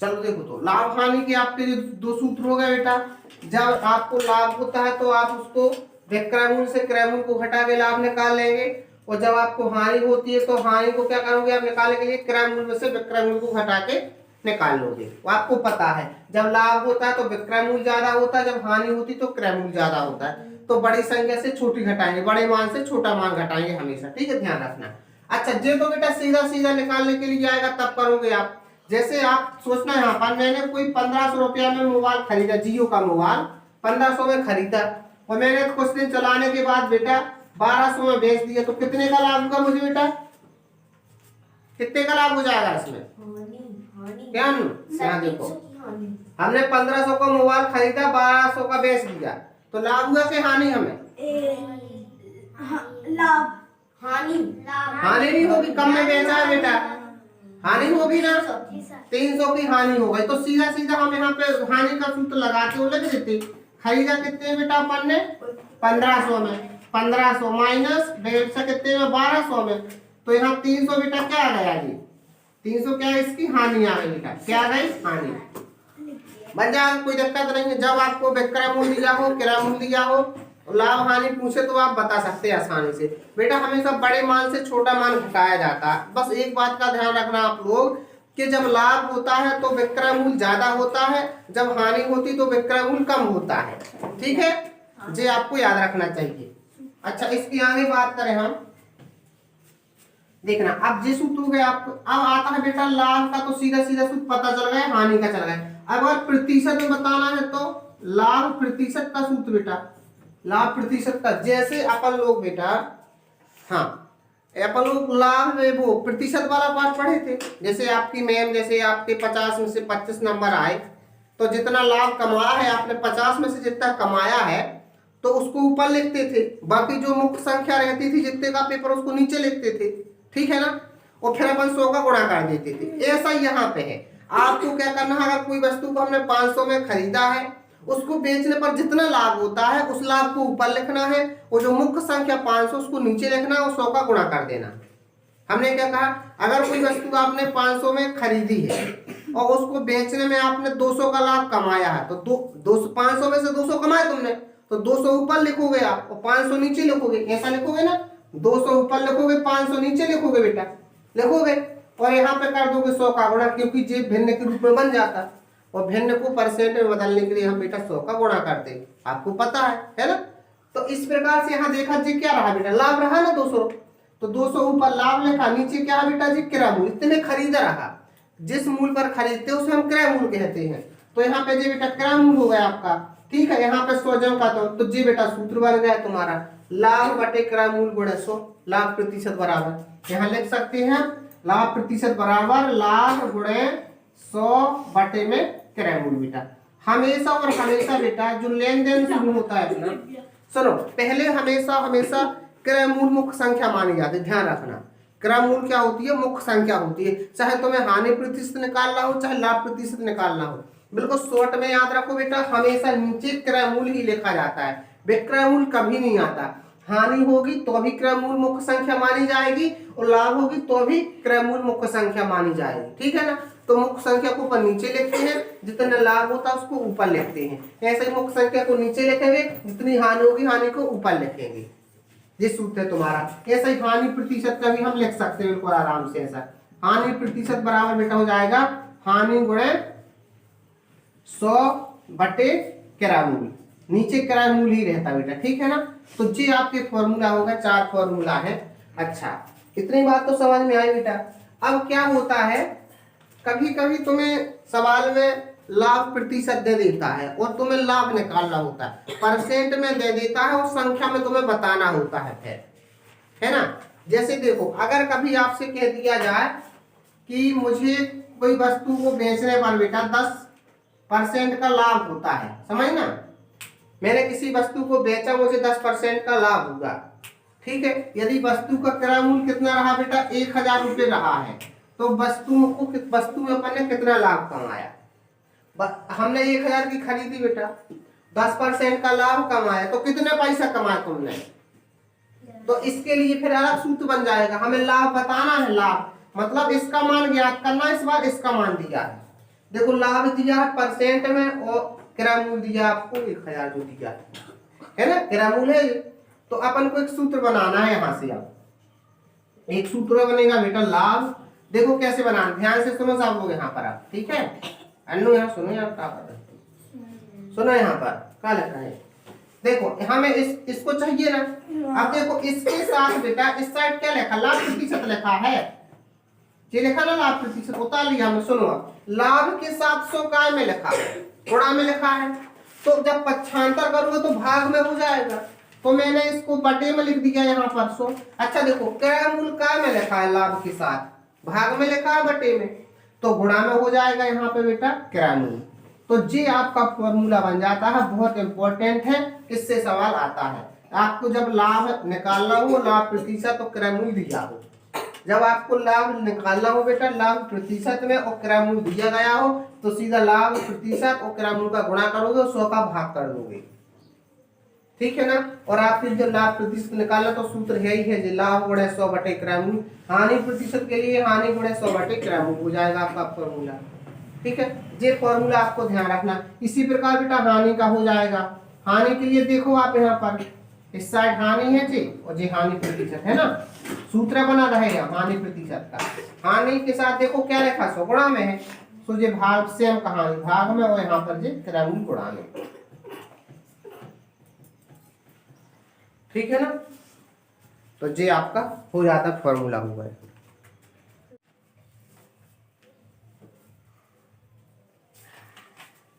चलो देखो, तो लाभ हानि के आपके जो दो सूत्र हो गए बेटा। जब आपको लाभ होता है तो आप उसको विक्रय मूल्य से क्रय मूल्य को घटा के लाभ निकाल लेंगे, और जब आपको हानि होती है तो हानि को क्या करोगे आप निकालने के लिए क्रय मूल्य में से विक्रय मूल्य को घटा के निकाल लोगे। वो आपको पता है, जब लाभ होता है तो विक्रय मूल्य ज्यादा होता है, जब हानि होती तो क्रय मूल्य ज्यादा होता है। तो बड़ी संख्या से छोटी घटाएंगे, बड़े मान से छोटा मान घटाएंगे हमेशा, ठीक है, ध्यान रखना। अच्छा, जे तो बेटा सीधा सीधा निकालने के लिए आएगा तब करोगे आप। जैसे आप सोचना, यहाँ पर मैंने कोई 1500 रुपया में मोबाइल खरीदा, जियो का मोबाइल 1500 में खरीदा, और मैंने कुछ दिन चलाने के बाद बेटा 1200 में बेच दिया, तो कितने का लाभ होगा मुझे बेटा? कितने का लाभ हो जाएगा इसमें? क्या यहाँ देखो, हमने 1500 का मोबाइल खरीदा, 1200 का बेच दिया, तो लाभ हुआ कि हानि? हमें लाभ। हानि नहीं होगी, कम में बेचा है बेटा, हानि होगी ना, 300 की हानि हो गई। तो सीधा सीधा हम यहाँ पे हानि का सूत्र लगाते हुए लिख देते, खरीदा कितने बेटा अपन ने? 1500 में, 1500 माइनस बेचा कितने में? 1200 में, तो यहाँ 300 बेटा क्या आ गया जी? 300 क्या है इसकी? हानि आ गई बेटा, क्या आ गई? हानि बन जाएगा, कोई दिक्कत नहीं है। जब आपको विक्रय मूल्य दिया हो, क्रय मूल्य दिया हो, लाभ हानि पूछे तो आप बता सकते हैं आसानी से। बेटा हमेशा बड़े मान से छोटा मान घटाया जाता है। बस एक बात का ध्यान रखना आप लोग कि जब लाभ होता है तो विक्रय मूल्य ज्यादा होता है, जब हानि होती तो विक्रय मूल्य कम होता है, ठीक है, ये आपको याद रखना चाहिए। अच्छा, इसकी आगे बात करें हम, देखना अब जिस सूत्र हो गया आपको, अब आता है बेटा लाभ का, तो सीधा सीधा सूत्र पता चल गया, हानि का चल गया। अगर प्रतिशत में बताना है तो लाभ प्रतिशत का सूत्र बेटा, लाभ प्रतिशत का, जैसे अपन लोग बेटा, हाँ अपन लोग लाभ में वो प्रतिशत वाला पाठ पढ़े थे, जैसे आपकी मैम जैसे आपके 50 में से 25 नंबर आए, तो जितना लाभ कमाया है आपने 50 में से जितना कमाया है तो उसको ऊपर लिखते थे, बाकी जो मुख्य संख्या रहती थी जितने का पेपर उसको नीचे लिखते थे, ठीक है ना, और फिर अपन 100 का गुणा कर देते थे। ऐसा यहाँ पे है, आपको क्या करना है, अगर कोई वस्तु को हमने 500 में खरीदा है, उसको बेचने पर जितना लाभ होता है उस लाभ को ऊपर लिखना है, और जो मुख्य संख्या 500 उसको नीचे लिखना है और 100 का गुणा कर देना। हमने क्या कहा, अगर कोई वस्तु आपने 500 में खरीदी है और उसको बेचने में आपने 200 का लाभ कमाया है, तो 500 में से 200 कमाए तुमने, तो 200 ऊपर लिखोगे आप और 500 नीचे लिखोगे, ऐसा लिखोगे ना, 200 ऊपर लिखोगे 500 नीचे लिखोगे बेटा, लिखोगे, और यहाँ पे कर दोगे 100 का गुणा, क्योंकि जे भिन्न के रूप में बन जाता, और भिन्न को परसेंट में बदलने के लिए हम बेटा 100 का गुणा करते हैं, आपको पता है ना। तो इस प्रकार से यहाँ देखा जी क्या रहा बेटा, लाभ रहा ना 200, तो 200 ऊपर लाभ लिखा, नीचे क्या बेटा जी क्रय मूल्य, इतने खरीदा रहा, जिस मूल्य पर खरीदते हैं उसे हम क्रय मूल्य कहते हैं। तो यहाँ पे जी बेटा क्रय मूल्य हो गया आपका, ठीक है, यहाँ पे 100 जम का, तो जी बेटा सूत्र बन गया तुम्हारा, लाभ बटे क्रय मूल्य गुणे 100, लाभ प्रतिशत बराबर, यहाँ लिख सकते हैं लाभ प्रतिशत बराबर लाभ गुणे 100 बटे में क्रय मूल्य बेटा। हमेशा और हमेशा बेटा जो लेन देन शुरू होता है बेटा, सुनो, पहले हमेशा क्रय मूल्य मुख्य संख्या मानी जाती है, ध्यान रखना, क्रय मूल्य क्या होती है? मुख्य संख्या होती है, चाहे तुम्हें हानि प्रतिशत निकालना हो चाहे लाभ प्रतिशत निकालना हो, बिल्कुल शॉर्ट में याद रखो बेटा, हमेशा नीचे क्रय मूल्य ही लिखा जाता है, विक्रय मूल्य कभी नहीं आता। हानि होगी तो भी क्रय मूल्य मुख्य संख्या मानी जाएगी, और लाभ होगी तो भी क्रय मूल्य मुख्य संख्या मानी जाएगी, ठीक है ना। तो मुख्य संख्या को ऊपर नीचे लिखते हैं, जितना लाभ होता है उसको ऊपर लिखते हैं, ऐसे ही मुख्य संख्या को नीचे लिखेंगे, जितनी हानि होगी हानि को ऊपर लिखेंगे, ये सूत्र है तुम्हारा। ऐसा ही हानि प्रतिशत का भी हम लिख सकते हैं बिल्कुल आराम से, ऐसा हानि प्रतिशत बराबर बेटा हो जाएगा हानि गुणे 100 बटे क्रय मूल्य, नीचे क्रय मूल्य ही रहता बेटा, ठीक है ना। तो जी आपके फॉर्मूला होगा, 4 फॉर्मूला है। अच्छा, इतनी बात तो समझ में आई बेटा। अब क्या होता है, कभी कभी तुम्हें सवाल में लाभ प्रतिशत दे देता है और तुम्हें लाभ निकालना होता है, परसेंट में दे देता है और संख्या में तुम्हें बताना होता है फिर, है ना। जैसे देखो, अगर कभी आपसे कह दिया जाए कि मुझे कोई वस्तु को बेचने पर बेटा 10% का लाभ होता है, समझ ना, मैंने किसी वस्तु को बेचा, मुझे 10% का लाभ होगा, ठीक है। यदि वस्तु का क्रय मूल्य कितना रहा बेटा, 1000 रुपये रहा है, तो वस्तु में अपन ने कितना लाभ कमाया, हमने 1000 की खरीदी बेटा, 10% का लाभ कमाया, तो कितने पैसा कमाया तुमने, तो इसके लिए फिर अलग सूत्र बन जाएगा, हमें लाभ बताना है, लाभ मतलब इसका मान ज्ञात करना, इस बार इसका मान दिया है, देखो लाभ दिया है परसेंट में और क्रय मूल्य दिया आपको 1000 जो दिया है ना, क्रय मूल्य है। तो अपन को एक सूत्र बनाना है, यहाँ से आप एक सूत्र बनेगा बेटा लाभ। देखो कैसे बनाना, ध्यान से सुनो सब लोग यहाँ पर आप, ठीक है। अन्नू यहाँ सुनो यार, क्या कर रहे हैं, सुनो यहाँ पर क्या लिखा है। देखो हमें इसको चाहिए ना। अब देखो इसके साथ बेटा इस साइड क्या लिखा, लाभ प्रतिशत लिखा है, ये लिखा ना लाभ प्रतिशत, उतार लिया हमने। सुनो लाभ के 700 काय में लिखा है, गुणा में लिखा है, तो जब पक्षांतर करोगे तो भाग में हो जाएगा, तो मैंने इसको बटे में लिख दिया यहाँ पर 100। अच्छा देखो क्रय मूल्य काय में लिखा है, लाभ के साथ भाग में लिखा है बटे में, तो गुणा में हो जाएगा यहाँ पे बेटा क्रय मूल्य। तो ये आपका फॉर्मूला बन जाता है, बहुत इंपॉर्टेंट है, इससे सवाल आता है। आपको जब लाभ निकालना हो, लाभ प्रतिशत और क्रय मूल्य दिया हो, जब आपको लाभ निकालना हो बेटा लाभ प्रतिशत में और क्रय मूल्य दिया गया हो, तो सीधा लाभ प्रतिशत और क्रय मूल्य का गुणा करोगे और 100 का भाग कर दोगे, ठीक है ना। और आप फिर जब लाभ प्रतिशत निकालना तो सूत्र है ही है, जो लाभ गुणे 100 बटे क्रय मूल्य। हानि प्रतिशत के लिए हानि गुणे 100 बटे क्रय मूल्य हो जाएगा आपका फॉर्मूला, ठीक है। ये फॉर्मूला आपको ध्यान रखना। इसी प्रकार बेटा हानि का हो जाएगा। हानि के लिए देखो आप यहाँ पर इस साइड हानि है जी, और जी हानि प्रतिशत है ना, सूत्र बना रहेगा हानि प्रतिशत का। हानि के साथ देखो क्या लिखा, 100 गुणा में है, तो ये भाग सेम कहानी भाग में, और यहाँ पर जी क्रय मूल्य गुणा में, ठीक है ना। तो ये आपका हो जाता फॉर्मूला हुआ है।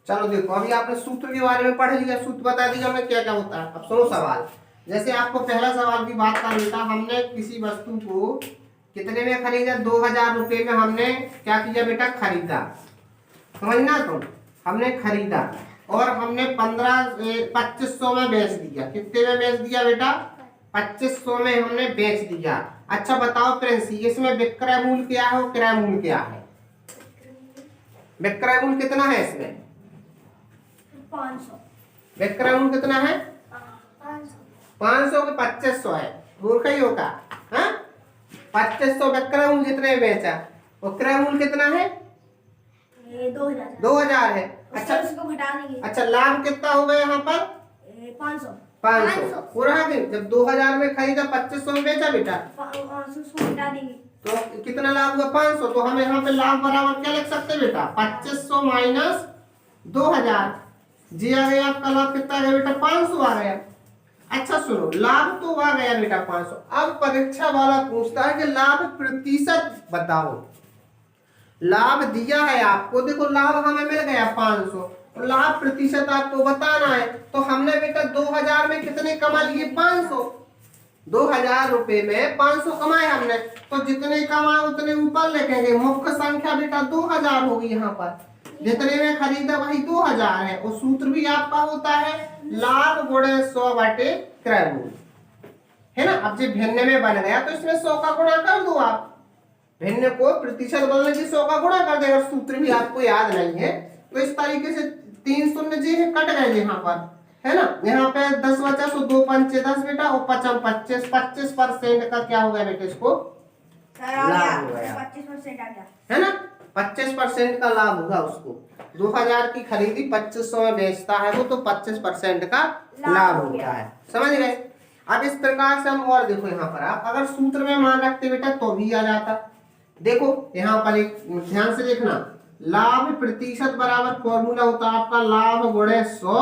चलो देखो अभी आपने सूत्र के बारे में पढ़ लिया, सूत्र बता दिया हमें क्या क्या होता है। अब सुनो सवाल, जैसे आपको पहला सवाल भी बात कर लेता, हमने किसी वस्तु को कितने में खरीदा, 2000 रुपये में हमने क्या किया बेटा, खरीदा, समझना। तो हमने खरीदा और हमने 2500 में बेच दिया। कितने में बेच दिया बेटा, 2500 में हमने बेच दिया। अच्छा बताओ फ्रेंड्स, इसमें विक्रय मूल्य क्या है और क्रय मूल्य क्या है। विक्रय मूल्य कितना है इसमें, 500। विक्रय मूल्य कितना है, 500 के 2500 है, मूर्ख ही होगा। 2500 विक्रय मूल्य जितने में बेचा, और क्रय मूल्य कितना है, 2000 है। अच्छा उसको घटा देंगे। अच्छा लाभ कितना होगा यहाँ पर, 500 पूरा दिन। जब 2000 में खरीदा 2500 में बेचा बेटा, 500 घटा देंगे तो कितना लाभ हुआ, 500। तो हम यहाँ पे लाभ बराबर क्या लिख सकते हैं बेटा, 2500 माइनस 2000, जी आ गया आपका लाभ कितना आ गया बेटा, 500 आ गया। अच्छा सुनो, लाभ तो आ गया बेटा 500। अब परीक्षा वाला पूछता है कि लाभ प्रतिशत बताओ। लाभ दिया है आपको, देखो लाभ हमें मिल गया 500, लाभ प्रतिशत आपको बताना है। तो हमने बेटा 2000 में कितने कमा लिए, 500। 2000 रुपए में 500 कमाए हमने, तो जितने कमाए उतने ऊपर लिखेंगे। मुख्य संख्या बेटा 2000 होगी यहाँ पर, जितने में खरीदा वही 2000 है। और सूत्र भी आपका होता है लाभ गुणे 100 बटे क्रय मूल्य, है ना। अब जब भिन्न में बन गया तो इसमें 100 का गुणा कर दो आप, भिन्न को प्रतिशत बदलने की 100 का गुणा कर देगा। सूत्र भी आपको याद नहीं है तो इस तरीके से 3 शून्य जी कट गए यहाँ पर, है ना। यहाँ पे 10 बचा, सो 2 पंचे 10 बेटा, और 55 25% का क्या हो गया बेटा, इसको लाभ हो गया, 25% आ गया, है ना। 25% का लाभ होगा उसको। 2000 की खरीदी 2500 में बेचता है वो, तो 25% का लाभ होता है, समझ गए। अब इस प्रकार से हम और देखो यहाँ पर आप अगर सूत्र में मान रखते बेटा तो भी आ जाता। देखो यहाँ पर एक ध्यान से देखना, लाभ प्रतिशत बराबर फॉर्मूला होता है आपका लाभ गुणे 100,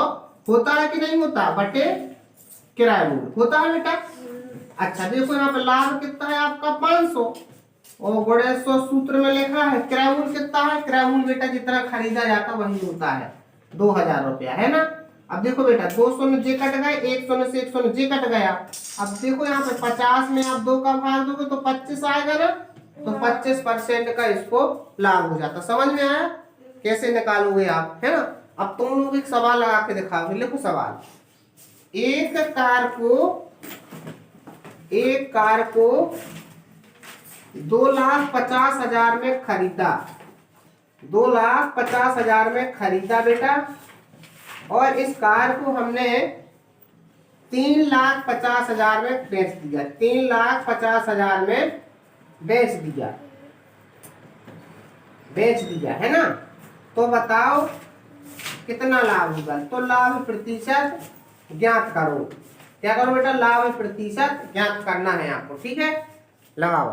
होता है कि नहीं होता, बटे किराया मूल्य होता है बेटा। अच्छा देखो यहाँ पे लाभ कितना है आपका 500, और गुणे 100 सूत्र में लिखा है। किराया मूल्य कितना है, किराया मूल्य बेटा जितना खरीदा जाता वही होता है 2000 रुपया, है ना। अब देखो बेटा 2 शून्य जे कट गए, 1 शून्य से 1 शून्य जे कट गया। अब देखो यहाँ पे 50 में आप 2 का भाग दोगे तो 25 आएगा ना, तो 25% का इसको लाभ हो जाता। समझ में आया कैसे निकालोगे आप, है ना। अब तुम लोग एक सवाल लगा के दिखाओगे, लिखो सवाल। एक कार को 2,50,000 में खरीदा, 2,50,000 में खरीदा बेटा, और इस कार को हमने 3,50,000 में बेच दिया, 3,50,000 में बेच दिया, है ना। तो बताओ कितना लाभ होगा। तो लाभ प्रतिशत ज्ञात करो। क्या करो बेटा, लाभ प्रतिशत ज्ञात करना है आपको, ठीक है। लगाओ।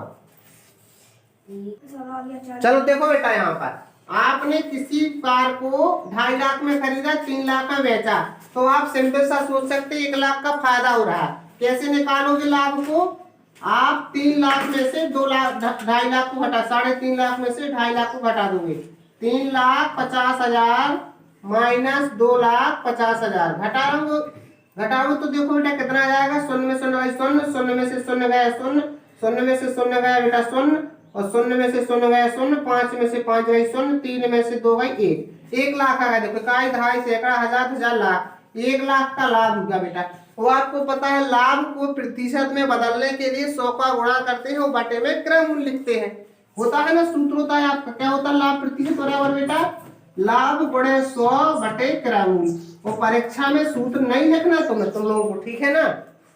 सवाल या चार। चलो देखो बेटा, यहाँ पर आपने किसी कार को 2.5 लाख में खरीदा, 3 लाख में बेचा, तो आप सिंपल सा सोच सकते 1 लाख का फायदा हो रहा है। कैसे निकालोगे लाभ को? आप 3 लाख में से 2 लाख 2.5 लाख को घटा, 3.5 लाख में से 2.5 लाख को घटा दोगे। 3,50,000 माइनस 2,50,000 घटाओ तो देखो बेटा कितना आ जाएगा। 0 में 0 गया 0, 0 में से 0 गया 0, 0 में से 0 गया बेटा 0, और 0 में से 0 गया 0, 5 में से 5 गई 0, 3 में से 2 गई 1। 1 लाख आ गया। देखो इकाई, दहाई, सैकड़ा, हजार, हजार, लाख। 1 लाख का लाभ होगा बेटा। वो आपको पता है लाभ को प्रतिशत में बदलने के लिए 100 का गुणा करते हैं और बटे में क्रय मूल्य लिखते हैं। होता है ना, सूत्र होता है आपका, क्या होता है? लाभ प्रतिशत बराबर बेटा लाभ गुणे 100 बटे क्रय मूल्य। और परीक्षा में सूत्र नहीं लिखना तुम लोगों को, ठीक है ना।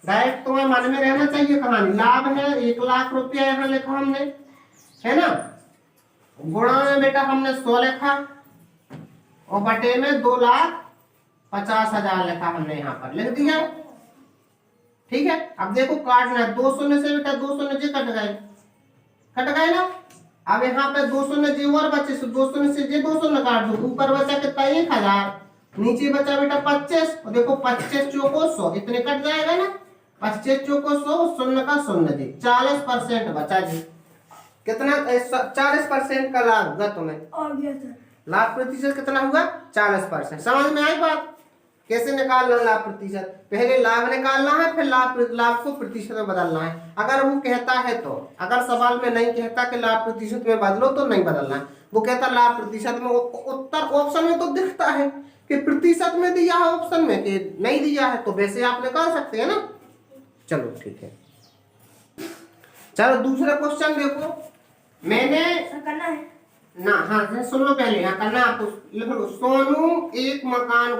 डायरेक्ट तुम्हें मन में रहना चाहिए कहानी। लाभ है 1 लाख रुपया, यहाँ लिखा हमने, है ना। गुणा में बेटा हमने 100 लिखा और बटे में 2,50,000 लिखा हमने, यहाँ पर लिख दिया, ठीक है। अब देखो काटना है 2 शून्य से बेटा, 2 शून्य जे कट गए ना। अब यहाँ पे 2 शून्य जे और बचे, 2 शून्य से जे 2 शून्य काट दो। ऊपर बचा कितना 1,000, नीचे बचा बेटा 25। और देखो 25 चौको 100, इतने कट जाएगा ना। 25 चौको 100, शून्य का शून्य जी, 40% बचा जी। कितना? 40% का लाभ होगा तुम्हें। लाभ प्रतिशत कितना हुआ? 40%। समझ में आई बात? कैसे निकालना लाभ प्रतिशत? पहले लाभ निकालना है, फिर लाभ को प्रतिशत में बदलना है। अगर वो कहता है तो, अगर सवाल में नहीं कहता कि लाभ प्रतिशत में बदलो तो नहीं बदलना है। वो कहता लाभ प्रतिशत में, उत्तर ऑप्शन में तो दिखता है कि प्रतिशत में दिया है, ऑप्शन में कि नहीं दिया है, तो वैसे आप निकाल सकते हैं ना। चलो ठीक है। चलो दूसरा क्वेश्चन देखो। मैंने करना है ना, हाँ सुन लो पहले, यहाँ करना आपको। लिख लो, सोनू एक मकान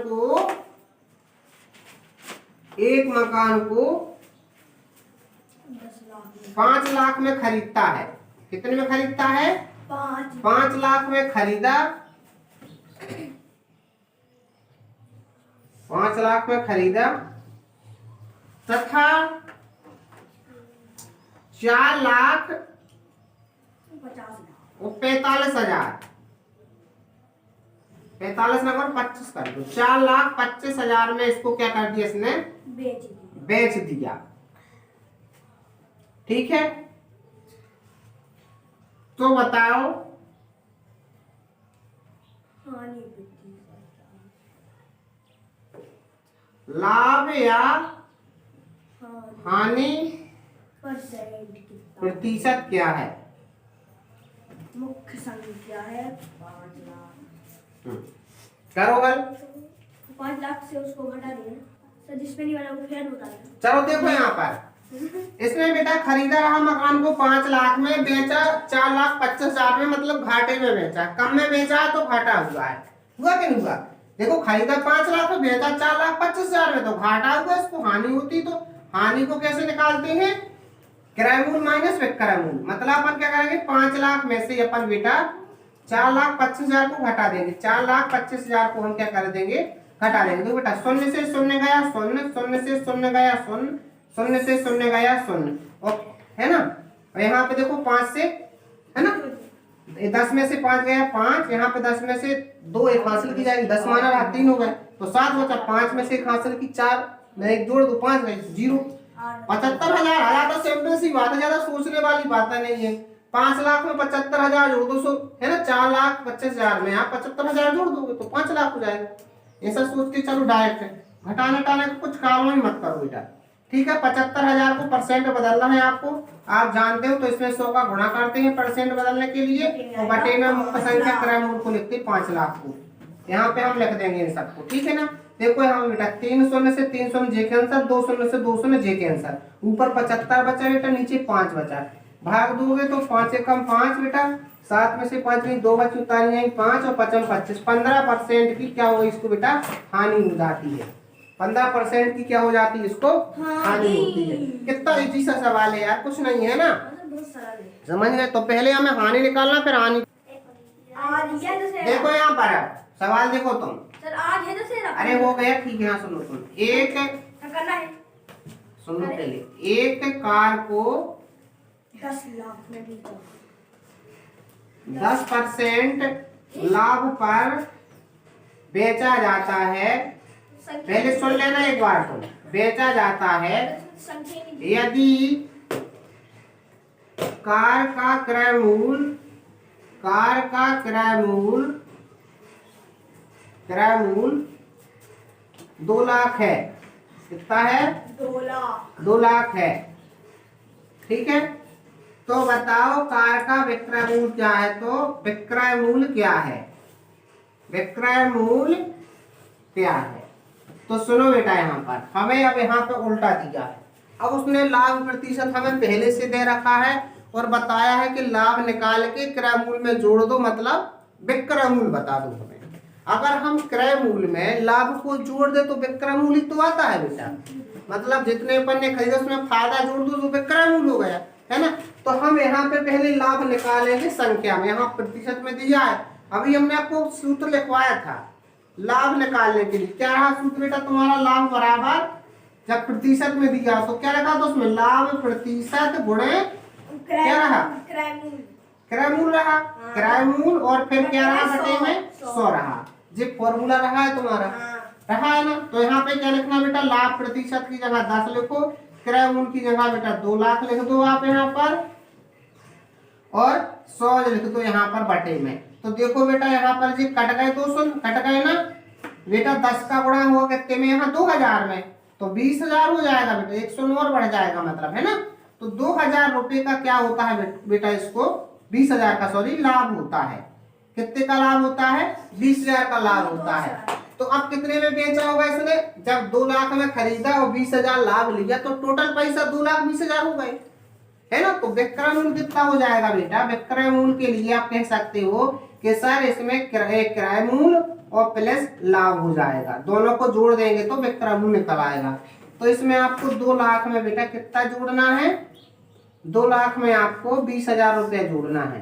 को 5 लाख में खरीदता है। कितने में खरीदता है? 5 लाख में खरीदा, 5 लाख में खरीदा तथा 4,45,000 45 नंबर 25 कर दो। 4,25,000 में इसको क्या कर दिया इसने? बेच दिया, ठीक है। तो बताओ लाभ या हानि प्रतिशत क्या है? मुख्य संख्या है 5 लाख। करो हल। 5 लाख से उसको घटा देंगे सर, जिसमें नहीं बना वो फिर बता दें। चलो देखो यहाँ पर इसमें बेटा खरीदा रहा मकान को 5 लाख में, बेचा 4,25,000 में, मतलब घाटे में बेचा। कम में बेचा तो घाटा हुआ है, हुआ कि नहीं हुआ? देखो खरीदा 5 लाख में, बेचा 4,25,000 में, तो घाटा हुआ। इसको हानि होती, तो हानि को कैसे निकालते हैं? क्रय मूल्य माइनस विक्रय मूल्य। मतलब अपन क्या करेंगे, 5 लाख में से अपन बेटा 4,25,000 को घटा देंगे। 4,25,000 को हम क्या कर देंगे? घटा देंगे। तो बेटा 0 से 0 गया 0, 0 से 0 गया 0, 0 से 0 गया 0, और है ना। और यहाँ पे देखो 5 से, है ना, 10 में से 5 गया 5, यहाँ पे 10 में से 2 एक हासिल की जाएगी, 10 माना रहा 3 हो गए, तो 7 बचा। 5 में से 1 हासिल की 4, मैं 1 जोड़ दो 5 गए 0। 75,000 आया। तो सिंपल सी बात है, ज्यादा सोचने वाली बात नहीं है। 5 लाख में 75,000 जोड़ दो, है ना। 4,25,000 में आप 75,000 जोड़ दोगे तो 5 लाख हो जाएगा। ऐसा सोच के चलो डायरेक्ट घटाने टाने का कुछ काम ही मत करो बेटा, ठीक है। 75,000 को परसेंट बदलना है आपको, आप जानते हो, तो इसमें 100 का गुणा करते हैं परसेंट बदलने के लिए, और बटे में मुख्य संख्या क्रय मूल्य को लिखते 5 लाख को। यहाँ पे हम लिख देंगे इन सबको, ठीक है ना। देखो यहाँ बेटा 3 शून्य से 3 शून्य जे के आंसर, 2 शून्य से 2 शून्य जे के आंसर। ऊपर 75 बचा बेटा, नीचे 5 बचा। भाग दोगे तो 5 एकम 5 बेटा, 7 में से 5 में 2 बची, उतारी आई 5 और 5 25। 15% की क्या होगी इसको बेटा? हानि हो जाती है। 15% की क्या हो जाती है इसको? हानि होती है। कितना इजी सा सवाल है यार, कुछ नहीं है ना, समझ गए। तो पहले हमें हानि निकालना, फिर हानि। गया दशहरा। देखो यहाँ पर सवाल देखो तुम। सर आज है दशहरा। अरे हो गया, ठीक है। हाँ सुनो तुम, एक क्या करना है? सुनो पहले, एक कार को 10 लाख में बेचा। 10% लाभ पर बेचा जाता है। पहले सुन लेना एक बार तुम। बेचा जाता है संख्या नहीं। यदि कार का क्रय मूल्य 2 लाख है। कितना है? 2 लाख। 2 लाख है, ठीक है। तो बताओ कार का विक्रय मूल्य क्या है? तो विक्रय मूल्य क्या है? विक्रय मूल्य क्या है? तो सुनो बेटा, यहाँ पर हमें अब यहाँ पे उल्टा दिया है। अब उसने लाभ प्रतिशत हमें पहले से दे रखा है और बताया है कि लाभ निकाल के क्रय मूल्य में जोड़ दो, मतलब विक्रय मूल्य बता दो हमें। अगर हम क्रय मूल्य में लाभ को जोड़ दे तो विक्रय मूल्य तो आता है बेटा, मतलब जितने अपन ने खरीदा उसमें फायदा जोड़ दो तो विक्रय मूल्य हो गया, है ना। तो हम यहाँ पे पहले लाभ निकालेंगे संख्या में, यहाँ प्रतिशत में दिया है। अभी हमने आपको सूत्र लिखवाया था लाभ निकालने के लिए। क्या रहा सूत्र बेटा तुम्हारा? लाभ बराबर, जब प्रतिशत में दिया तो क्या रखा था उसमें? लाभ प्रतिशत गुणे क्या रहा? क्रय मूल्य। क्रय मूल्य रहा। क्रय मूल्य और फिर क्या रहा? बटे में 100 रहा। जी फॉर्मूला रहा है तुम्हारा, रहा है ना। तो यहाँ पे क्या लिखना बेटा? लाभ प्रतिशत की जगह 10 लिखो, क्रय मूल्य की जगह बेटा 2 लाख लिख दो आप यहाँ पर, और 100 लिख दो यहाँ पर बटे में। तो देखो बेटा यहाँ पर जी कट गए 200, कट गए ना बेटा। 10 का गुणा हुआ कितने में? यहाँ 2000 में, तो 20,000 हो जाएगा बेटा। 100 और बढ़ जाएगा, मतलब, है ना। तो 2000 रुपए का क्या होता है बेटा? इसको 20,000 का सॉरी लाभ होता है। कितने का लाभ होता है? 20,000 का लाभ होता है। तो अब कितने में बेचा होगा इसने? जब 2 लाख में खरीदा और 20,000 लाभ लिया तो टोटल पैसा 2,20,000 हो गए, है ना। तो विक्रय मूल्य कितना हो जाएगा बेटा? विक्रय मूल्य के लिए आप कह सकते हो कि सर इसमें क्रय मूल्य और प्लस लाभ हो जाएगा, दोनों को जोड़ देंगे तो विक्रय मूल्य निकल आएगा। तो इसमें आपको 2 लाख में बेटा कितना जोड़ना है? 2 लाख में आपको 20,000 रुपया जोड़ना है,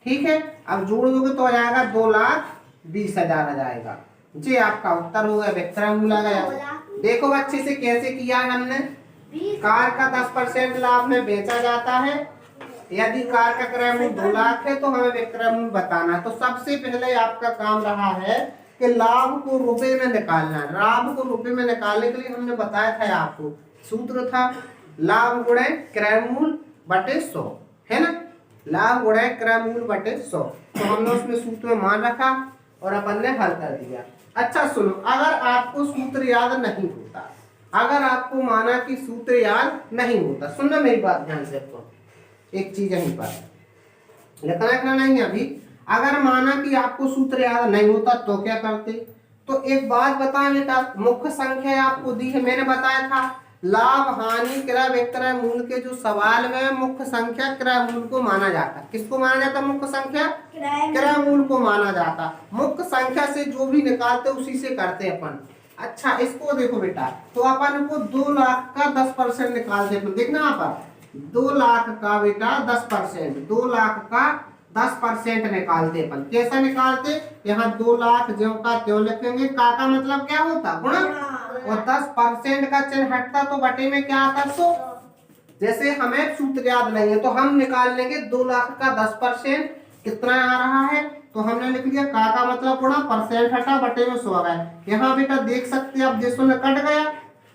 ठीक है। अब जोड़ दोगे तो आ जाएगा 2,20,000 आ जाएगा जी। आपका उत्तर हो गया, विक्रय मूल्य आ गया। देखो अच्छे से कैसे किया है हमने। कार का 10% लाभ में बेचा जाता है। यदि कार का क्रय मूल्य 2 लाख है तो हमें विक्रय मूल्य बताना है। तो सबसे पहले आपका काम रहा है कि लाभ को रुपए में निकालना है। लाभ को रुपए में निकालने के लिए हमने बताया था आपको, सूत्र था लाभ गुणे क्रय मूल्य बटे 100, है ना। लाभ गुणे क्रय मूल्य बटे 100। तो हमने उसमें सूत्र में मान रखा और अपन ने हल कर दिया। अच्छा सुनो, अगर आपको सूत्र याद नहीं होता, अगर आपको माना कि सूत्र याद नहीं होता, सुनना मेरी बात ध्यान से। आपको एक चीज यहीं पर लिखना नहीं अभी। अगर माना कि आपको सूत्र याद नहीं होता तो क्या करते? तो एक बात बताएं बेटा, मुख्य संख्या आपको दी है, मैंने बताया था लाभ हानि क्रय विक्रय मूल्य के जो सवाल में मुख्य संख्या क्रय मूल्य को माना जाता। किसको माना जाता? मुख्य संख्या क्रय मूल्य को माना जाता। मुख्य संख्या से जो भी निकालते उसी से करते अपन। अच्छा इसको देखो बेटा, तो अपन को 2 लाख का 10% निकालते अपन। देखना यहाँ पर 2 लाख का बेटा 10%, 2 लाख का 10% निकालते अपन। कैसा निकालते? यहाँ 2 लाख ज्यों का त्यों लिखेंगे। का मतलब क्या होता? गुणा, और 10% का चिन्ह हटता तो बटे में क्या आता? 100। जैसे हमें सूत्र याद नहीं है तो हम निकाल लेंगे 2 लाख का 10% कितना आ रहा है, तो हमने लिख दिया का मतलब गुणा, परसेंट हटा बटे में 100 आ गया। यहाँ बेटा देख सकते हैं अब जे शून्य कट गया,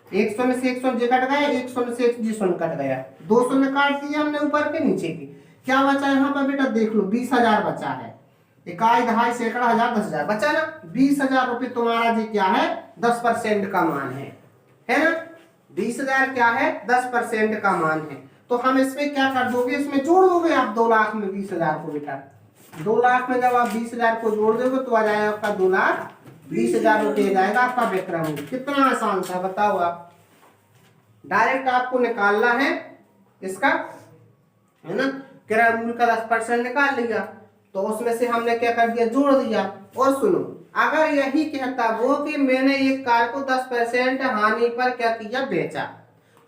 1 शून्य से 1 शून्य जे कट गया, 1 शून्य से 1 जी शून्य कट गया, 2 शून्य काट दिए हमने ऊपर के नीचे की। क्या बचा यहाँ पर बेटा? देख लो 20,000 बचा है। इकाई दहाई सैकड़ा हजार 10,000 बचा ना। 20,000 रुपये तुम्हारा जी क्या है? 10% का मान है ना। 20,000 क्या है? 10% का मान है। तो हम इसमें क्या कर दोगे? इसमें जोड़ दोगे आप 2 लाख में 20,000 को बेटा। 2 लाख में जब आप 20,000 को जोड़ दोगे तो आ जाएगा आपका 2,20,000 रुपये जाएगा आपका विक्रय मूल्य। कितना आसान था बताओ आप। डायरेक्ट आपको निकालना है इसका, है ना। क्रय मूल्य का 10% निकाल लिया तो उसमें से हमने क्या कर दिया? जोड़ दिया। और सुनो, अगर यही कहता वो कि मैंने एक कार को 10% हानि पर क्या किया? बेचा।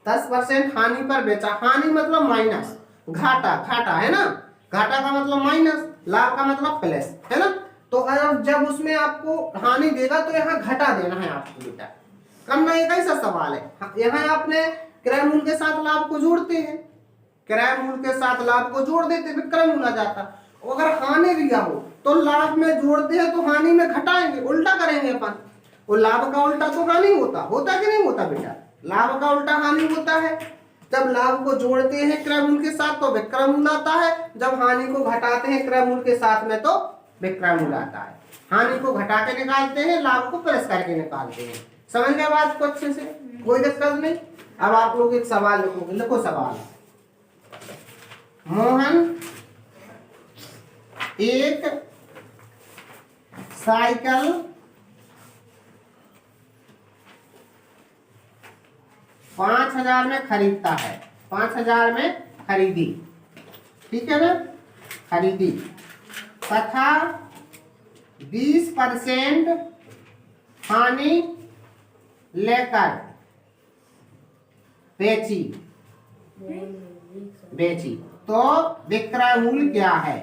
10% हानि पर बेचा। हानि मतलब माइनस, घाटा, घाटा है ना। घाटा का मतलब माइनस, लाभ का मतलब प्लस, है ना। तो अगर जब उसमें आपको हानि देगा तो यहाँ घटा देना है आपको बेटा। करना एक ऐसा सवाल है। यहाँ आपने क्रय मूल्य के साथ लाभ को जोड़ते हैं, क्रय मूल्य के साथ लाभ को जोड़ देते विक्रय मूल्य आ जाता। अगर हानि दिया हो तो लाभ में जोड़ते हैं तो हानि में घटाएंगे, उल्टा करेंगे अपन। और लाभ का उल्टा तो हानि होता कि नहीं होता बेटा? लाभ का उल्टा हानि होता है। जब लाभ को जोड़ते हैं क्रय मूल्य के साथ तो विक्रय मूल्य आता है, जब हानि को घटाते हैं क्रय मूल्य के साथ में तो विक्रय मूल्य आता है। हानि को घटा के निकालते हैं, लाभ को प्लस करके निकालते हैं। समझ गए बात को अच्छे से? कोई दिक्कत नहीं। अब आप लोग एक सवाल लिखोगे, लिखो सवाल। मोहन एक साइकिल 5,000 में खरीदता है, 5,000 में खरीदी, ठीक है ना, खरीदी, तथा 20% हानि लेकर बेची तो विक्रय मूल्य क्या है?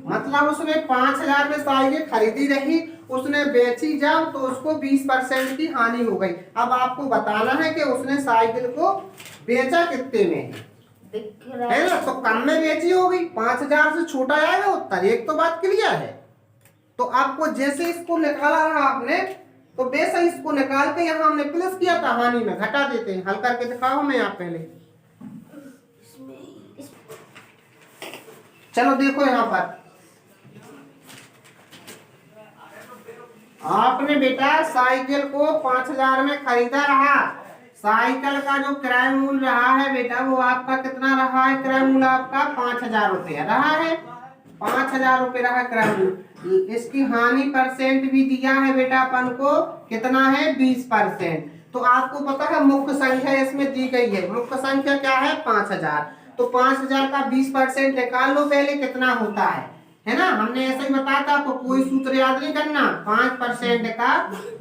मतलब उसने 5,000 में साइकिल खरीदी रही, उसने बेची जब तो उसको 20% की हानि हो गई। अब आपको बताना है कि उसने साइकिल को बेचा कितने में है ना? तो कम में बेची होगी, 5,000 से छोटा आएगा उत्तर, एक तो बात क्लियर है। तो आपको जैसे इसको निकाला रहा आपने, तो वैसा इसको निकाल के यहाँ हमने प्लस किया था, हानि में घटा देते हैं। हल करके दिखाओ मैं आप पहले। चलो देखो यहाँ पर आपने बेटा साइकिल को 5,000 में खरीदा रहा। साइकिल का जो क्रय मूल्य रहा है बेटा वो आपका कितना रहा है? क्रय मूल्य आपका 5,000 रुपया रहा है, 5,000 रुपये रहा क्रय मूल्य। इसकी हानि परसेंट भी दिया है बेटा अपन को, कितना है? 20%। तो आपको पता है मुख्य संख्या इसमें दी गई है, मुख्य संख्या क्या है? 5,000। तो 5,000 का 20% निकाल लो पहले, कितना होता है ना? हमने ऐसा ही बताया था आपको, कोई सूत्र याद नहीं करना। 5% का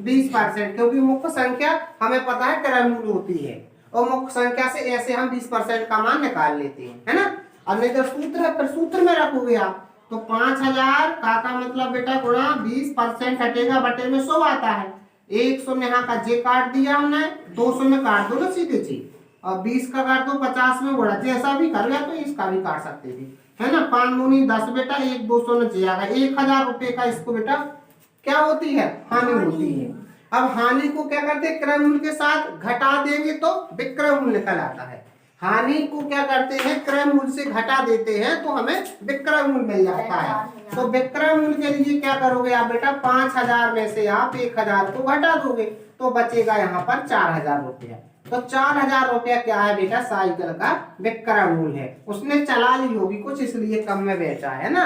20%, क्योंकि मुख्य संख्या हमें पता है क्रय मूल्य होती है, और मुख्य संख्या से ऐसे हम 20% का मान निकाल लेते हैं, है ना? अब नहीं तो सूत्र है, फिर सूत्र में रखोगे आप। तो 5,000 का मतलब बेटा गुणा 20% हटेगा बटे में 100 आता है। 100 यहाँ का जे काट दिया हमने, 200 में काट दो ना सीधे सी, और 20 का काट दो, 50 में गुणा, जैसा भी कर या तो इसका भी काट सकते थे, है ना? 5 दूनी 10 बेटा, 1 200 में जाएगा। 1,000 रुपए का इसको बेटा क्या होती है? हानि होती है। अब हानि को क्या करते हैं? क्रय मूल्य के साथ घटा देंगे तो विक्रय मूल्य निकल आता है। हानि को क्या करते हैं? क्रय मूल्य से घटा देते हैं तो हमें विक्रय मूल्य मिल जाता है। तो विक्रय मूल्य के लिए क्या करोगे आप बेटा? 5,000 में से आप 1,000 को घटा दोगे तो बचेगा यहाँ पर 4,000 रुपया। तो 4,000 रुपया क्या है बेटा? साइकिल का विक्रय मूल्य है। उसने चला ली होगी कुछ, इसलिए कम में बेचा है ना।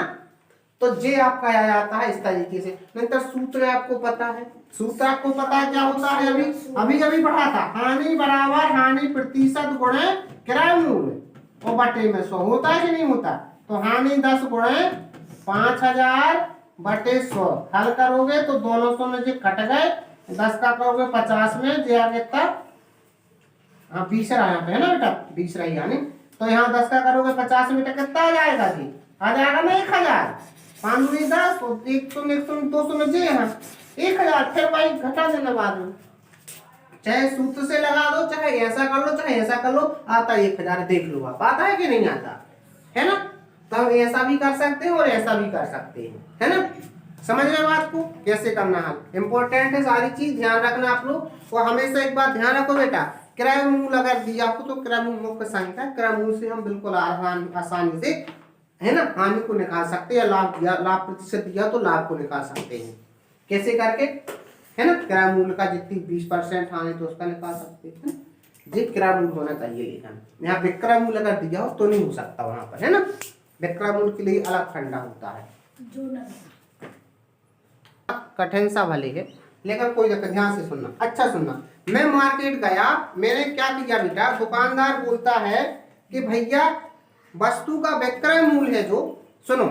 तो जे आपका आ जाता है इस तरीके से। नहीं तो सूत्र आपको पता है, सूत्र आपको पता है क्या होता है? अभी पढ़ा था, हानि बराबर हानि प्रतिशत गुणे क्रय मूल्य और बटे में 100 होता है कि नहीं होता? तो हानि 10 गुणे 5,000 बटे 100 हल करोगे तो दोनों 100 में जो कट गए, 10 का करोगे 50 में, जे आगे तक 20 रहा यहाँ पे, है ना बेटा? 20 रही यानी, तो यहाँ 10 का करोगे 50 में कितना आ जाएगा जी? आ जाएगा ना 1,000। 5 दूनी 10, 100 200 में जे यहाँ 1,000। फिर भाई घटा देना बाद में, चाहे सूत्र से लगा दो, चाहे ऐसा कर लो, चाहे ऐसा कर लो, आता 1,000। देख लो आप, आता है कि नहीं आता, है ना? तो हम ऐसा भी कर सकते हैं और ऐसा भी कर सकते हैं, है ना? समझ रहे बात को कैसे करना है? इंपॉर्टेंट है सारी चीज, ध्यान रखना आप लोग। और हमेशा एक बात ध्यान रखो बेटा, क्रय मूल्य अगर दिया आपको तो क्रय मूल्य मुख्य संख्या, क्रय मूल्य से हम बिल्कुल आसानी से, है ना, हानि को निकाल सकते हैं। लाभ दिया, लाभ प्रतिशत दिया तो लाभ को निकाल सकते हैं। कैसे करके, है ना? क्रय मूल्य का जितनी 20% हानि तो उसका निकाल सकते हैं। जी क्रय मूल्य होना चाहिए, लेकिन यहाँ विक्रय मूल्य अगर दिया हो तो नहीं हो सकता वहां पर, है ना? विक्रय मूल्य के लिए अलग फंडा होता है। कठिन सा भले है लेकिन कोई दिक्कत, ध्यान से सुनना, अच्छा सुनना। मैं मार्केट गया, मैंने क्या किया बेटा? दुकानदार बोलता है कि भैया वस्तु का विक्रय मूल्य है, जो सुनो,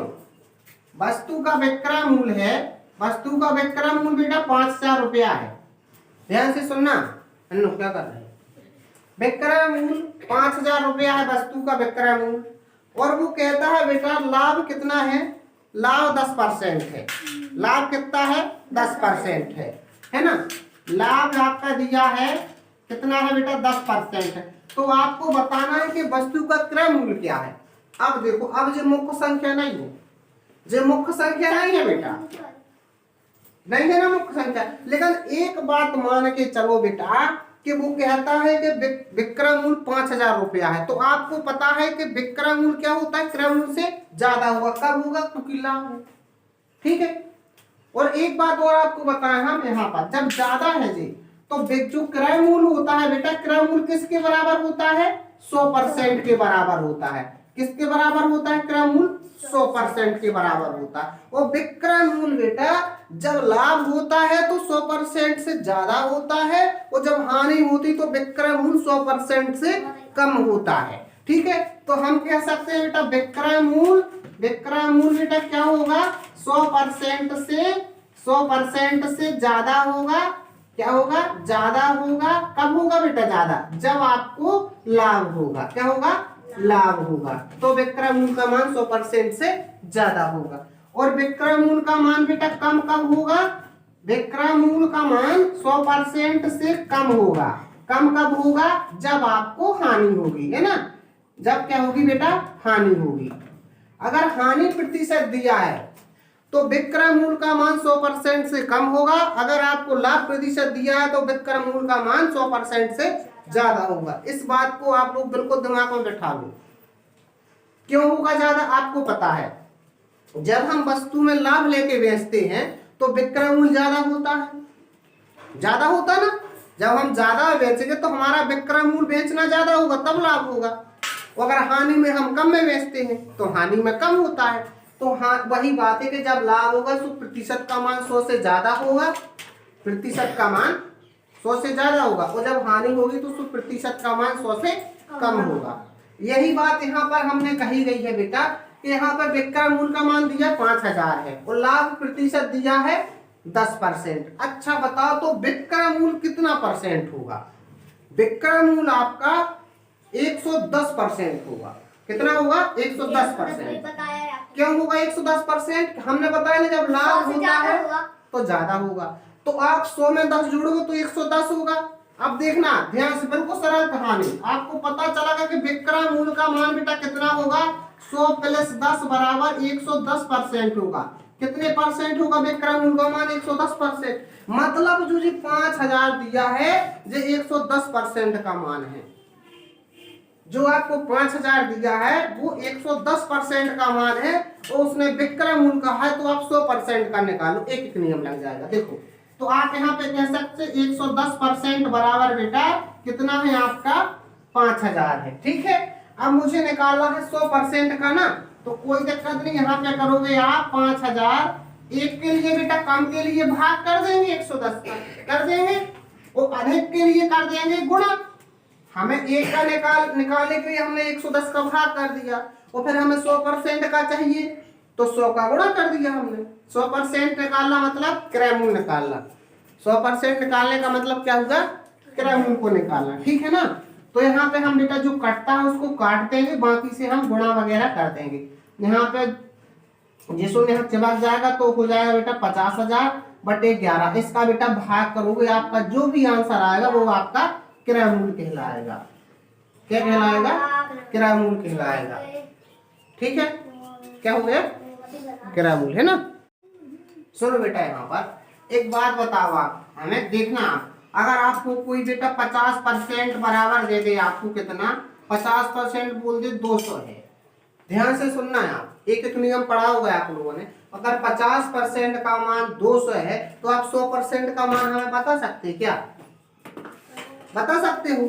वस्तु का विक्रय मूल्य है, वस्तु का विक्रय मूल्य बेटा 5,000 रुपया है। ध्यान से सुनना, क्या कर रहे हैं? विक्रय मूल्य 5,000 रुपया है वस्तु का विक्रय मूल्य, और वो कहता है बेटा लाभ कितना है? लाभ 10% है। लाभ कितना है? 10% है ना। लाभ आपका दिया है कितना है बेटा? 10% है। तो आपको बताना है कि वस्तु का क्रय मूल्य क्या है। अब देखो, अब जो मुख्य संख्या नहीं है, जो मुख्य संख्या नहीं है बेटा, नहीं है ना मुख्य संख्या, लेकिन एक बात मान के चलो बेटा कि वो कहता है कि विक्रय मूल्य 5,000 रुपया है, तो आपको पता है कि विक्रय मूल्य क्या होता है? क्रय मूल्य से ज्यादा होगा। कब होगा? क्योंकि लाभ है। ठीक है। और एक बात और आपको बताएं हम यहाँ पर, जब ज्यादा है जी तो जो क्रय मूल्य होता है बेटा, क्रय मूल्य किसके बराबर होता है? 100% के बराबर होता है। किसके बराबर होता है? क्रय मूल्य 100% के बराबर होता है। और विक्रय मूल्य बेटा जब लाभ होता है तो 100% से ज्यादा होता है, और जब हानि होती तो विक्रय मूल्य 100% से कम होता है। ठीक है। तो हम कह सकते हैं बेटा विक्रय मूल्य बेटा क्या होगा? 100% से ज्यादा होगा। क्या होगा? ज्यादा होगा। कब होगा बेटा ज्यादा? जब आपको लाभ होगा। क्या होगा? लाभ होगा। तो विक्रय मूल्य का मान 100% से ज्यादा होगा। और विक्रय मूल्य का मान बेटा कम कब होगा? विक्रय मूल्य का मान 100% से कम होगा। कम कब होगा? जब आपको हानि होगी, है ना। जब क्या होगी बेटा? हानि होगी। अगर हानि प्रतिशत दिया है तो विक्रय मूल्य का मान 100% से कम होगा। अगर आपको लाभ प्रतिशत दिया है तो विक्रय मूल्य का मान 100% से ज्यादा होगा। इस बात को आप लोग बिल्कुल दिमाग में बैठा लो। क्यों होगा ज्यादा? आपको पता है जब हम वस्तु में लाभ लेके बेचते हैं तो विक्रय मूल्य ज्यादा होता है। ज्यादा होता ना। जब हम ज्यादा बेचेंगे तो हमारा विक्रय मूल्य बेचना ज्यादा होगा, तब लाभ होगा। अगर हानि में हम कम में बेचते हैं तो हानि में कम होता है। तो हाँ, वही बात है कि जब लाभ होगा तो प्रतिशत का मान 100 से ज्यादा होगा। प्रतिशत का मान 100 से ज्यादा होगा। और जब हानि होगी तो प्रतिशत का मान 100 से कम होगा। यही बात यहाँ पर हमने कही गई है बेटा कि यहाँ पर विक्रय मूल्य का मान दिया 5,000 है और लाभ प्रतिशत दिया है 10%। अच्छा बताओ तो विक्रय मूल्य कितना परसेंट होगा? विक्रय मूल्य आपका 110% होगा। कितना होगा? 110%। क्यों होगा 110%? हमने बताया ना जब लाभ होता है तो ज्यादा होगा। तो आप 100 में 10 जोड़ोगे तो 110 होगा। अब देखना ध्यान से, बिल्कुल सरल कहानी। आपको पता चला कि विक्रय मूल्य का मान बेटा कितना होगा? 100 + 10 बराबर 110% होगा। कितने परसेंट होगा विक्रय मूल्य का मान? 110%। मतलब जो 5,000 दिया है जो 110% का मान है। जो आपको 5,000 दिया है वो 110% का मान है और उसने विक्रय मूल्य कहा है तो आप 100% का निकालो। एक एक नियम लग जाएगा। देखो तो आप यहाँ पे कह सकते 110% बराबर बेटा कितना है आपका? 5,000 है। ठीक है। अब मुझे निकालना है 100% का ना, तो कोई दिक्कत नहीं। यहाँ पे करोगे आप 5,000 एक के लिए बेटा कम के लिए भाग कर देंगे 110 का कर देंगे, और अधिक के लिए कर देंगे गुणा। हमें एक का निकालने के लिए हमने 110 का भाग कर दिया, और फिर हमें 100% का चाहिए तो 100 का गुणा कर दिया हमने। 100% निकालना मतलब क्रय मूल्य निकालना। 100% निकालने का मतलब क्या होगा? क्रय मूल्य को निकालना। ठीक है ना। तो यहाँ पे हम बेटा जो कटता है उसको काट देंगे, बाकी से हम गुणा वगैरह कर देंगे। यहाँ पे जिसको यहाँ चिपक जाएगा तो हो जाएगा बेटा 50,000/11। इसका बेटा भाग करोगे, आपका जो भी आंसर आएगा वो आपका क्रय मूल्य कहलाएगा। क्या कहलाएगा? क्रय मूल्य कहलाएगा। ठीक है। क्या हो गया? क्रय मूल्य, है ना। सुनो बेटा यहाँ पर एक बात बताओ, आप हमें देखना, अगर आपको कोई बेटा 50% बराबर दे दे, आपको कितना? 50% बोल दे 200 है। ध्यान से सुनना है, आप एक एक नियम पढ़ा होगा आप लोगों ने। अगर 50% का मान 200 है तो आप 100% का मान हमें बता सकते हैं क्या? बता सकते हो?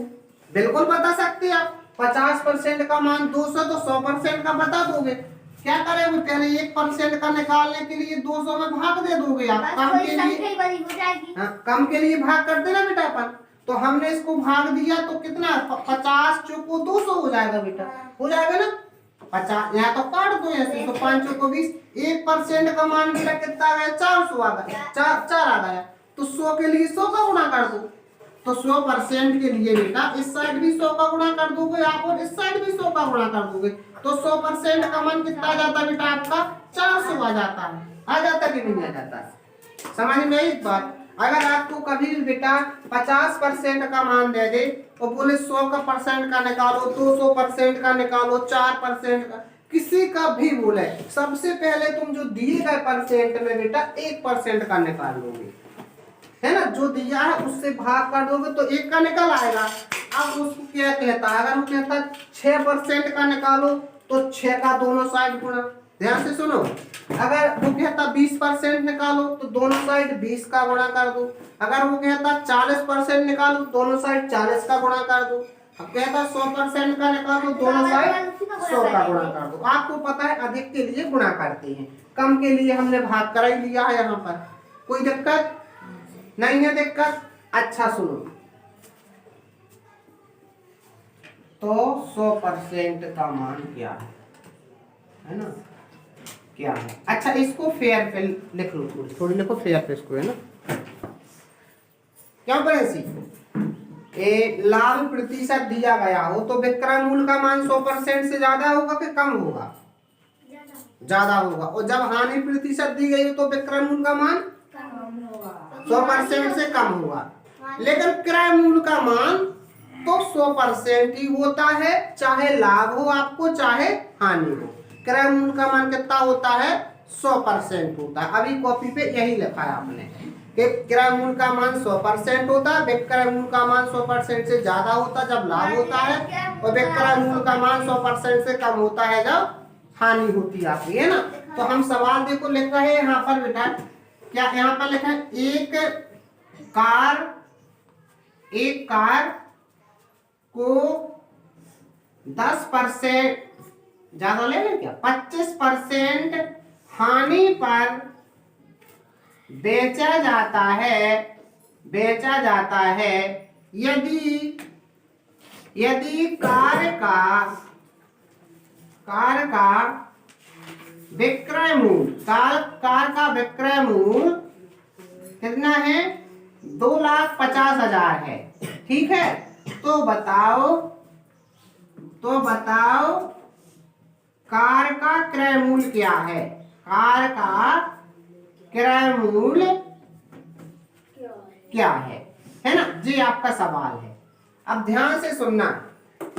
बिल्कुल बता सकते हैं आप। 50% का मान 200 तो 100% का बता दोगे। क्या करेंगे? पहले 1% का निकालने के लिए 200 में भाग दे दोगे आप। कम के लिए कम के लिए भाग कर देना बेटा अपन। तो हमने इसको भाग दिया तो कितना? 50 चौको 200 हो जाएगा बेटा। हो जाएगा ना। 50 यहाँ तो काट दो ऐसे, तो 5 चौको 20। 1% का मान बेटा कितना आ गया? 400 आ गया। 4 आ गया। तो 100 के लिए 100 का गुणा कर दो। तो 100% के लिए बेटा इस साइड भी 100 का गुणा कर दोगे आप, और इस साइड भी 100 का गुणा कर दोगे। तो 100% का मान कितना आ जाता है बेटा आपका 400 आ जाता है। आ जाता कि नहीं आ जाता? समझ में आई इस बात? अगर आपको कभी भी बेटा 50% का मान दे दे और बोले 100 का परसेंट का निकालो, 200% का निकालो, 4% का, किसी का भी बोले, सबसे पहले तुम जो दिए गए परसेंट में बेटा 1% का निकाल लोगे, है ना? जो दिया है उससे भाग कर दोगे तो 1 का निकल आएगा। अब उसको क्या कहता है? अगर वो कहता है 6% का निकालो तो 6 का दोनों साइड गुणा। ध्यान से सुनो, अगर वो कहता 20% निकालो तो दोनों साइड 20 का गुणा कर दो। अगर वो कहता 40% निकालो दोनों साइड 40 का गुणा कर दो। अब कहता 100% का निकालो दोनों साइड 100 का गुणा कर दो। आपको पता है अधिक के लिए गुणा करते हैं, कम के लिए हमने भाग कर ही लिया है। यहाँ पर कोई दिक्कत नहीं है? दिक्कत? अच्छा सुनो, तो 100% का मान क्या है ना? क्या है? अच्छा इसको फेयर पे लिख लो, थोड़ी लिखो फेयर पे इसको, है ना? क्या पढ़े सी? लाभ प्रतिशत दिया गया हो तो विक्रय मूल्य का मान 100% से ज्यादा होगा कि कम होगा? ज्यादा होगा। और जब हानि प्रतिशत दी गई हो तो विक्रय मूल्य का मान 100% से कम होगा। लेकिन क्रय मूल्य का मान तो 100% ही होता है, चाहे लाभ हो आपको चाहे हानि हो। क्रय मूल्य का मान कितना होता है? 100% होता है। अभी कॉपी पे यही लिखा है आपने कि क्रय मूल्य का मान 100% होता है, विक्रय मूल्य का मान 100% से ज्यादा होता है जब लाभ होता है, और विक्रय मूल्य का मान 100% से कम होता है जब हानि होती है आपकी, है ना? तो हम सवाल देखो लिख रहे हैं यहाँ पर बेटा, क्या यहाँ पर लिखा है? एक कार को 10% ज्यादा ले लें क्या? 25% हानि पर बेचा जाता है यदि कार का विक्रय मूल्य कितना है? 2,50,000 है। ठीक है, तो बताओ कार का क्रय मूल्य क्या है? कार का क्रय मूल्य क्या है ना? ये आपका सवाल है। अब ध्यान से सुनना,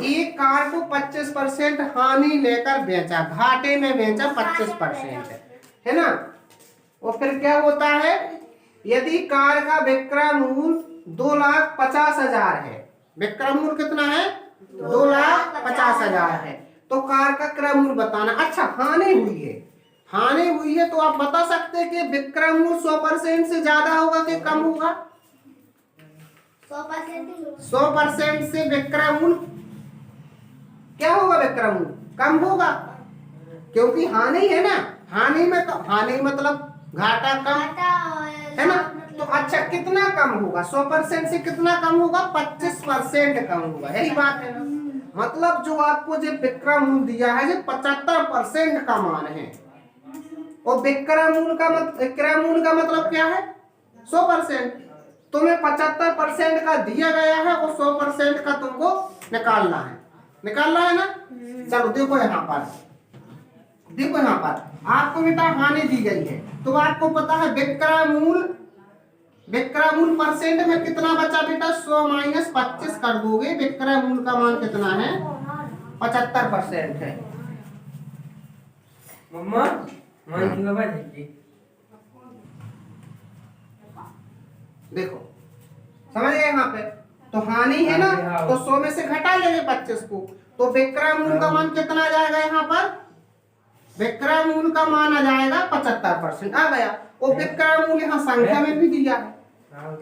एक कार को 25% हानि लेकर बेचा, घाटे में बेचा 25%, है ना? और फिर क्या होता है? यदि कार का विक्रय मूल्य 2,50,000 है, विक्रय मूल्य कितना है? 2,50,000 है, तो कार का क्रय मूल्य बताना। अच्छा हानि हुई है तो आप बता सकते हैं कि विक्रय मूल्य 100% से ज्यादा होगा कि कम होगा? 100% से विक्रय मूल्य क्या होगा? विक्रय मूल्य कम होगा, क्योंकि हानि है ना। हानि मतलब घाटा कम, है ना? तो अच्छा कितना कम होगा? 100% से कितना कम होगा? 25% कम होगा। यही बात है ना? मतलब जो आपको जो विक्रय मूल्य दिया है जो 75% का मान है, और विक्रय मूल्य का मतलब क्या है? 100%। तुम्हें 75% का दिया गया है और 100% का तुमको निकालना है ना? चलो देखो यहाँ पर आपको बेटा हानि दी गई है, तो आपको पता है विक्रय मूल्य परसेंट में कितना बचा बेटा? 100 - 25 कर दोगे, विक्रय मूल्य का मान कितना है? 75% है। मम्मा देखो समझ गए यहाँ पे? तो हानि है ना, तो 100 में से घटा लेंगे 25 को, तो विक्रय मूल्य का मान कितना आ जाएगा? यहाँ पर विक्रय मूल्य का मान आ जाएगा 75% आ गया। और विक्रय मूल्य यहाँ संख्या में भी दिया है,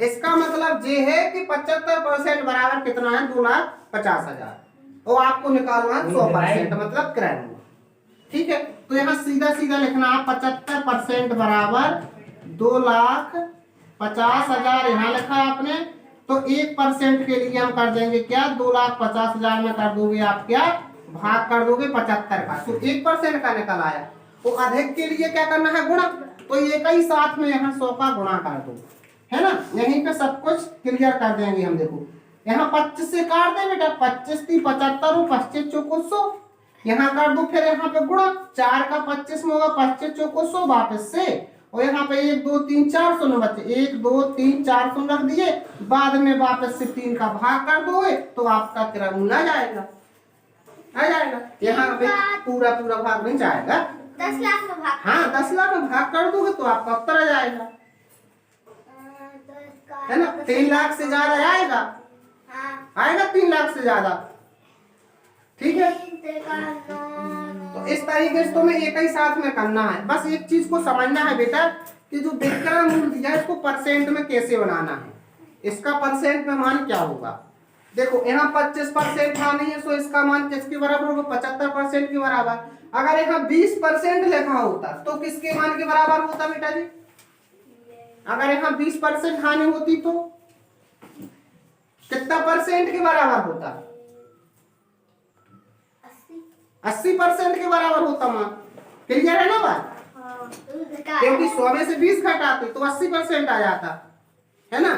इसका मतलब ये है कि 75% बराबर कितना है? 2,50,000। और आपको निकालना है 100% मतलब क्रय मूल्य। ठीक है, तो यहाँ सीधा लिखना है 75% बराबर 2,50,000 यहाँ लिखा है आपने। तो 1% के लिए हम कर देंगे क्या? 2,50,000 में कर दोगे आप क्या? भाग कर दोगे 75 का, तो 1% का निकल आया। तो अधिक के लिए क्या करना है? गुणा। तो एक ही साथ में यहाँ 100 का गुणा कर दो, है ना? यहीं पे सब कुछ क्लियर कर देंगे हम। देखो यहाँ 25 से काट दे बेटा, 25 × 3 = 75 और 25 × 4 = 100, यहाँ कर दो, फिर यहाँ पे गुणा, 4 का 25 में होगा, 25 चौको 100 वापस से, और यहाँ पे 1 2 3 4 शून्य बचे, 1 2 3 4 शून्य रख दिए, बाद में वापस से 3 का भाग कर दोगे तो आपका क्रममूल आ जाएगा, आ जाएगा। यहाँ पे पूरा पूरा भाग नहीं जाएगा, 10 लाख में भाग। हाँ 10 लाख में भाग कर दोगे तो आपका उत्तर आ जाएगा, है ना। 3 लाख से ज्यादा आएगा, आएगा 3 लाख से ज्यादा, ठीक है। तो इस तरीके से तुम्हें एक ही साथ में करना है। बस एक चीज को समझना है बेटा कि जो विक्रम मूल दिया है इसको परसेंट में कैसे बनाना है, इसका परसेंट में मान क्या होगा। देखो यहाँ 25% हानि है, तो इसका मान किसके बराबर होगा, 75% के बराबर। अगर यहाँ 20% लिखा होता तो किसके मान के बराबर होता बेटा जी, अगर यहाँ 20% हानि होती तो कितना परसेंट के बराबर होता, 80% के बराबर होता मान। क्लियर है ना बात, क्योंकि 100 में से 20 घटाते तो 80% आ जाता, है ना।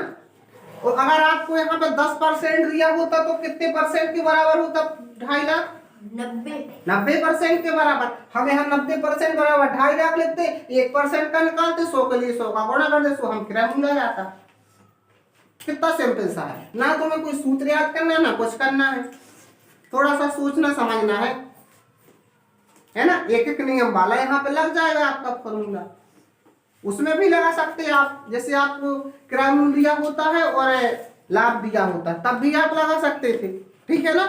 और अगर आपको यहाँ पे 10% दिया होता तो कितने परसेंट के बराबर होता, 2.5 लाख, 90% के बराबर। हम यहाँ 90% बराबर 2.5 लाख लेते, 1% का निकालते, 100 के लिए 100 का गुणा कर दे, 100 हम क्रममूल आ जाता। कितना सिंपल सा है ना, तुम्हें कोई सूत्र याद करना ना कुछ करना है, थोड़ा सा सोचना समझना है ना। एक एक नियम वाला यहाँ पे लग जाएगा आपका फॉर्मूला, उसमें भी लगा सकते हैं आप, जैसे आपको क्रममूल दिया होता है और लाभ दिया होता है तब भी आप लगा सकते थे, ठीक है ना।